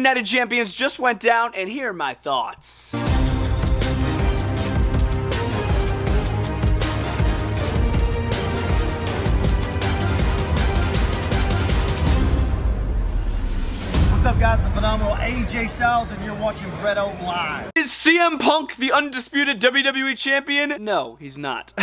United Champions just went down, and here are my thoughts. What's up, guys? The phenomenal AJ Styles, and you're watching Bretto live. Is CM Punk the undisputed WWE champion? No, he's not.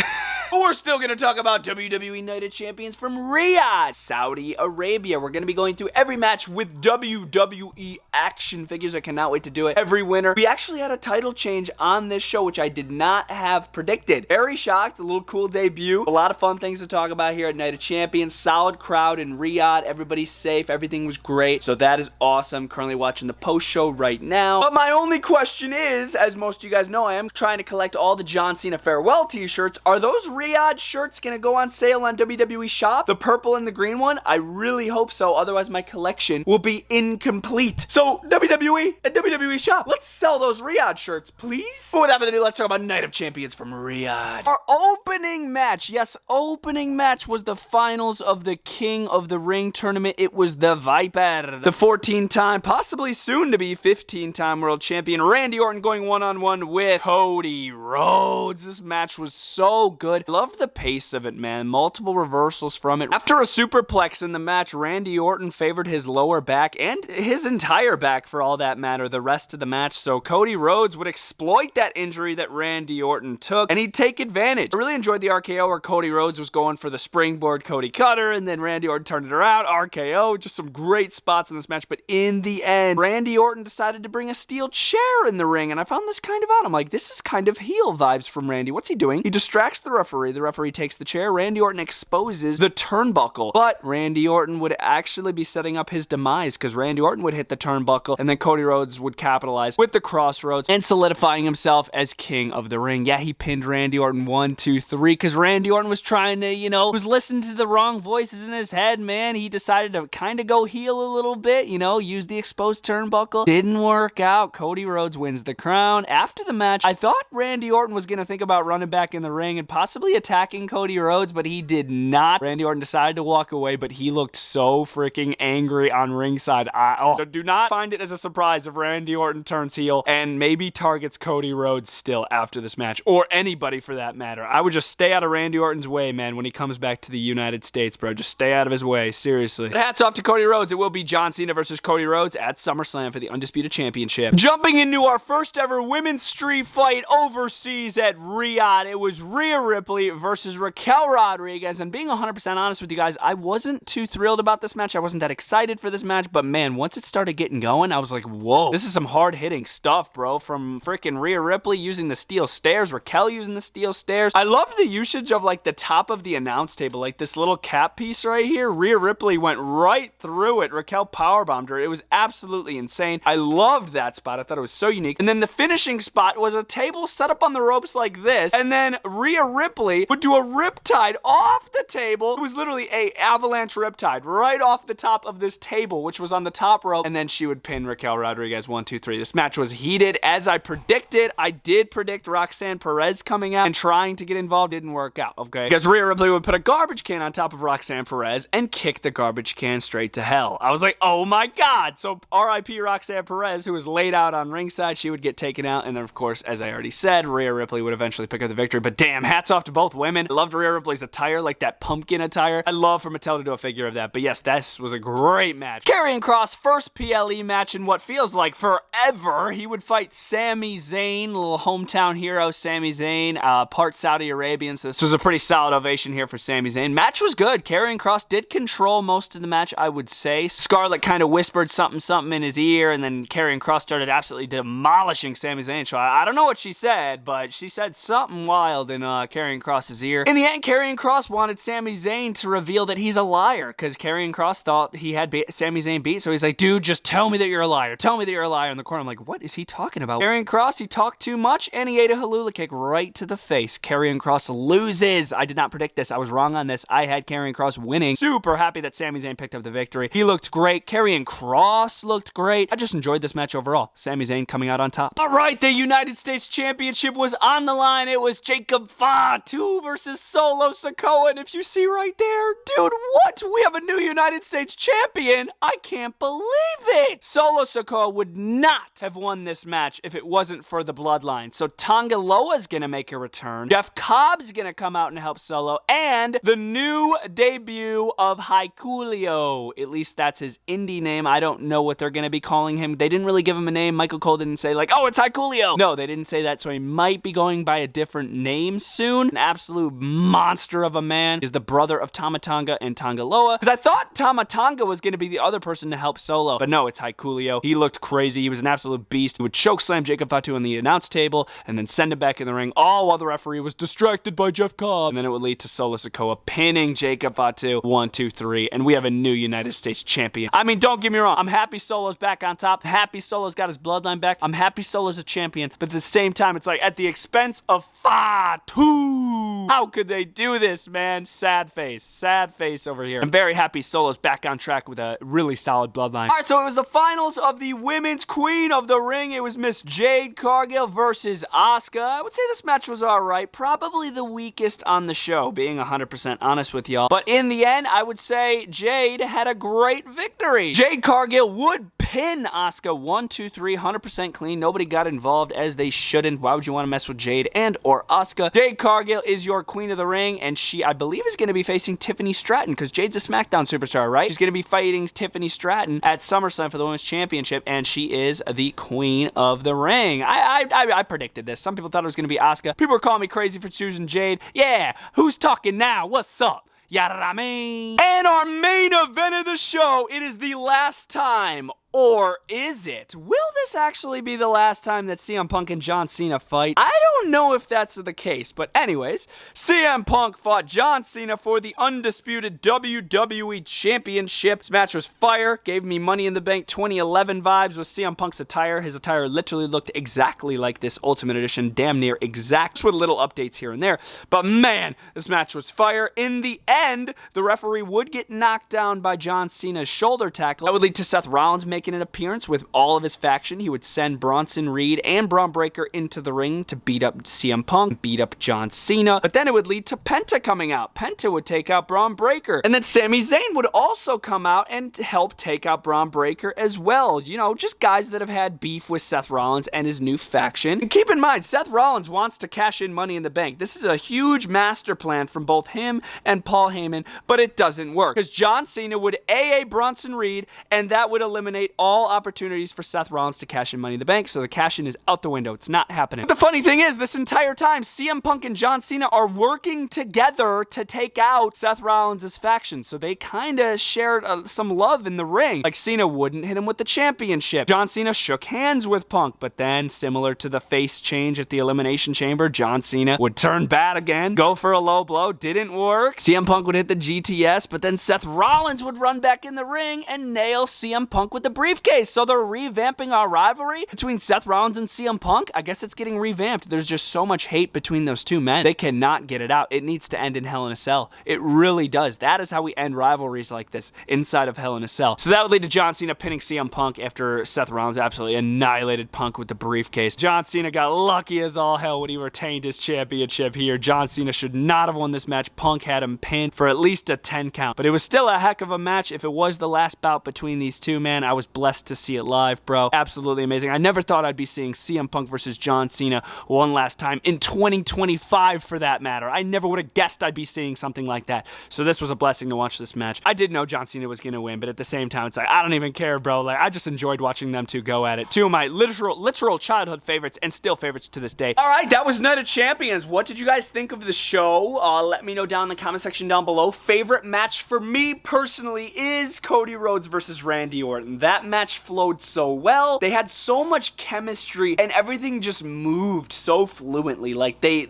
But we're still going to talk about WWE United Champions from Riyadh, Saudi Arabia. We're going to be going through every match with WWE action figures. I cannot wait to do it. Every winner. We actually had a title change on this show, which I did not have predicted. Very shocked. A little cool debut. A lot of fun things to talk about here at Night of Champions. Solid crowd in Riyadh. Everybody's safe. Everything was great. So that is awesome. Currently watching the post show right now. But my only question is, as most of you guys know, I am trying to collect all the John Cena farewell t-shirts. Are those Riyadh shirts gonna go on sale on WWE Shop? The purple and the green one? I really hope so, otherwise my collection will be incomplete. So WWE and WWE Shop, let's sell those Riyadh shirts, please. But without further ado, let's talk about Night of Champions from Riyadh. Our opening match, yes, opening match was the finals of the King of the Ring tournament. It was the Viper, the 14-time, possibly soon to be 15-time world champion, Randy Orton, going one-on-one with Cody Rhodes. This match was so good. Love the pace of it, man. Multiple reversals from it. After a superplex in the match, Randy Orton favored his lower back and his entire back, for all that matter, the rest of the match. So Cody Rhodes would exploit that injury that Randy Orton took, and he'd take advantage. I really enjoyed the RKO where Cody Rhodes was going for the springboard Cody Cutter, and then Randy Orton turned it around, RKO. Just some great spots in this match, but in the end, Randy Orton decided to bring a steel chair in the ring, and I found this kind of odd. I'm like, this is kind of heel vibes from Randy. What's he doing? He distracts the referee. The referee takes the chair. Randy Orton exposes the turnbuckle, but Randy Orton would actually be setting up his demise, because Randy Orton would hit the turnbuckle, and then Cody Rhodes would capitalize with the crossroads and solidifying himself as King of the Ring. Yeah, he pinned Randy Orton 1, 2, 3, because Randy Orton was trying to, was listening to the wrong voices in his head, man. He decided to kind of go heel a little bit, use the exposed turnbuckle. Didn't work out. Cody Rhodes wins the crown. After the match, I thought Randy Orton was going to think about running back in the ring and possibly attacking Cody Rhodes, but he did not. Randy Orton decided to walk away, but he looked so freaking angry on ringside. So do not find it as a surprise if Randy Orton turns heel and maybe targets Cody Rhodes still after this match, or anybody for that matter. I would just stay out of Randy Orton's way, man, when he comes back to the United States, bro. Just stay out of his way, seriously. But hats off to Cody Rhodes. It will be John Cena versus Cody Rhodes at SummerSlam for the Undisputed Championship. Jumping into our first ever women's street fight overseas at Riyadh, it was Rhea Ripley versus Raquel Rodriguez, and being 100% honest with you guys, I wasn't too thrilled about this match. I wasn't that excited for this match, but man, once it started getting going, I was like, whoa, this is some hard-hitting stuff, bro. From freaking Rhea Ripley using the steel stairs, Raquel using the steel stairs. I love the usage of like the top of the announce table, like this little cap piece right here. Rhea Ripley went right through it. Raquel powerbombed her. It was absolutely insane. I loved that spot. I thought it was so unique. And then the finishing spot was a table set up on the ropes like this, and then Rhea Ripley would do a riptide off the table. It was literally a avalanche riptide right off the top of this table, which was on the top rope, and then she would pin Raquel Rodriguez 1, 2, 3. This match was heated, as I predicted. I did predict Roxanne Perez coming out and trying to get involved. Didn't work out, okay? Because Rhea Ripley would put a garbage can on top of Roxanne Perez and kick the garbage can straight to hell. I was like, oh my god. So R.I.P. Roxanne Perez, who was laid out on ringside, she would get taken out, and then of course, as I already said, Rhea Ripley would eventually pick up the victory. But damn, hats off to both women. I loved Rhea Ripley's attire, like that pumpkin attire. I love for Mattel to do a figure of that. But yes, this was a great match. Karrion Kross, first PLE match in what feels like forever. He would fight Sami Zayn, little hometown hero Sami Zayn, part Saudi Arabian. So this was a pretty solid ovation here for Sami Zayn. Match was good. Karrion Kross did control most of the match, I would say. Scarlett kind of whispered something in his ear, and then Karrion Kross started absolutely demolishing Sami Zayn. So I don't know what she said, but she said something wild in Karrion Kross's ear. In the end, Karrion Kross wanted Sami Zayn to reveal that he's a liar, because Karrion Kross thought he had Sami Zayn beat, so he's like, dude, just tell me that you're a liar. Tell me that you're a liar. In the corner, I'm like, what is he talking about? Karrion Kross, he talked too much, and he ate a Helula kick right to the face. Karrion Kross loses. I did not predict this. I was wrong on this. I had Karrion Kross winning. Super happy that Sami Zayn picked up the victory. He looked great. Karrion Kross looked great. I just enjoyed this match overall. Sami Zayn coming out on top. All right, the United States Championship was on the line. It was Jacob Font Fatu versus Solo Sikoa. And if you see right there, dude, what? We have a new United States champion. I can't believe it. Solo Sikoa would not have won this match if it wasn't for the bloodline. So Tonga Loa's gonna make a return. Jeff Cobb's gonna come out and help Solo. And the new debut of Hikuleo. At least that's his indie name. I don't know what they're gonna be calling him. They didn't really give him a name. Michael Cole didn't say like, oh, it's Hikuleo. No, they didn't say that. So he might be going by a different name soon. An absolute monster of a man. Is the brother of Tama Tonga and Tonga Loa. Because I thought Tama Tonga was gonna be the other person to help Solo. But no, it's Hikuleo. He looked crazy. He was an absolute beast. He would chokeslam Jacob Fatu on the announce table and then send him back in the ring, all while the referee was distracted by Jeff Cobb. And then it would lead to Solo Sikoa pinning Jacob Fatu 1, 2, 3. And we have a new United States champion. I mean, don't get me wrong. I'm happy Solo's back on top. Happy Solo's got his bloodline back. I'm happy Solo's a champion. But at the same time, it's like at the expense of Fatu. How could they do this, man? Sad face. Sad face over here. I'm very happy Solo's back on track with a really solid bloodline. All right, so it was the finals of the Women's Queen of the Ring. It was Miss Jade Cargill versus Asuka. I would say this match was all right. Probably the weakest on the show, being 100% honest with y'all. But in the end, I would say Jade had a great victory. Jade Cargill would pin Asuka 1, 2, 3, 100% clean. Nobody got involved as they shouldn't. Why would you want to mess with Jade and or Asuka? Jade Cargill is your Queen of the Ring, and she, I believe, is going to be facing Tiffany Stratton because Jade's a SmackDown superstar, right? She's going to be fighting Tiffany Stratton at SummerSlam for the Women's Championship, and she is the Queen of the Ring. I predicted this. Some people thought it was going to be Asuka. People were calling me crazy for choosing Jade. Yeah, who's talking now? What's up? Yada mean. And our main event of the show, it is the last time. Or is it? Will this actually be the last time that CM Punk and John Cena fight? I don't know if that's the case, but anyways, CM Punk fought John Cena for the undisputed WWE Championship. This match was fire, gave me Money in the Bank 2011 vibes with CM Punk's attire. His attire literally looked exactly like this Ultimate Edition, damn near exact, just with little updates here and there. But man, this match was fire. In the end, the referee would get knocked down by John Cena's shoulder tackle. That would lead to Seth Rollins making an appearance with all of his faction. He would send Bronson Reed and Braun Breaker into the ring to beat up CM Punk, beat up John Cena. But then it would lead to Penta coming out. Penta would take out Braun Breaker. And then Sami Zayn would also come out and help take out Braun Breaker as well. You know, just guys that have had beef with Seth Rollins and his new faction. And keep in mind, Seth Rollins wants to cash in Money in the Bank. This is a huge master plan from both him and Paul Heyman, but it doesn't work. Because John Cena would AA Bronson Reed, and that would eliminate all opportunities for Seth Rollins to cash in Money in the Bank, so the cash in is out the window. It's not happening. But the funny thing is, this entire time, CM Punk and John Cena are working together to take out Seth Rollins' faction, so they kind of shared some love in the ring. Like, Cena wouldn't hit him with the championship. John Cena shook hands with Punk, but then, similar to the face change at the Elimination Chamber, John Cena would turn bad again, go for a low blow, didn't work. CM Punk would hit the GTS, but then Seth Rollins would run back in the ring and nail CM Punk with the briefcase. So they're revamping our rivalry between Seth Rollins and CM Punk. I guess it's getting revamped. There's just so much hate between those two men. They cannot get it out. It needs to end in Hell in a Cell. It really does. That is how we end rivalries like this, inside of Hell in a Cell. So that would lead to John Cena pinning CM Punk after Seth Rollins absolutely annihilated Punk with the briefcase. John Cena got lucky as all hell when he retained his championship here. John Cena should not have won this match. Punk had him pinned for at least a 10 count. But it was still a heck of a match. If it was the last bout between these two, man, I was blessed to see it live, bro. Absolutely amazing. I never thought I'd be seeing CM Punk versus John Cena one last time in 2025 for that matter. I never would have guessed I'd be seeing something like that. So this was a blessing to watch this match. I did know John Cena was going to win, but at the same time, it's like, I don't even care, bro. Like, I just enjoyed watching them two go at it. Two of my literal childhood favorites and still favorites to this day. All right, that was Night of Champions. What did you guys think of the show? Let me know down in the comment section down below. Favorite match for me personally is Cody Rhodes versus Randy Orton. That match flowed so well. They had so much chemistry and everything just moved so fluently. Like they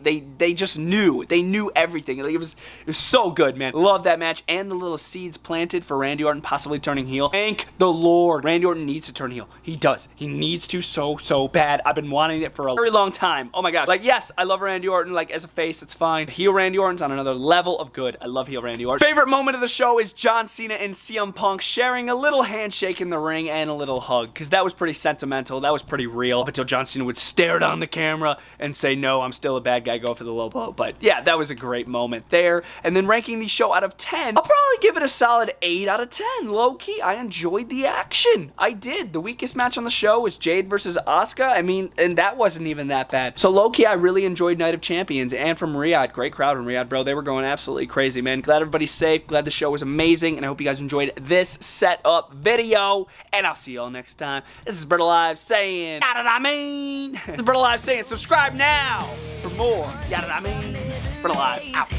just knew. They knew everything. Like it was so good, man. Love that match and the little seeds planted for Randy Orton possibly turning heel. Thank the Lord. Randy Orton needs to turn heel. He does. He needs to so bad. I've been wanting it for a very long time. Oh my gosh. Like, yes, I love Randy Orton. Like, as a face, it's fine. Heel Randy Orton's on another level of good. I love heel Randy Orton. Favorite moment of the show is John Cena and CM Punk sharing a little handshake in the ring. ring and a little hug, because that was pretty sentimental. That was pretty real. Up until John Cena would stare down the camera and say, no, I'm still a bad guy, go for the low blow. But yeah, that was a great moment there. And then ranking the show out of 10, I'll probably give it a solid 8 out of 10. Low key, I enjoyed the action. I did. The weakest match on the show was Jade versus Asuka. I mean, and that wasn't even that bad. So low key, I really enjoyed Night of Champions. And from Riyadh, great crowd in Riyadh, bro. They were going absolutely crazy, man. Glad everybody's safe. Glad the show was amazing. And I hope you guys enjoyed this setup video. And I'll see y'all next time. This is Bretto Live saying, yada I mean. This is Bretto Live saying, subscribe now for more. Yada I mean. Bretto Live out.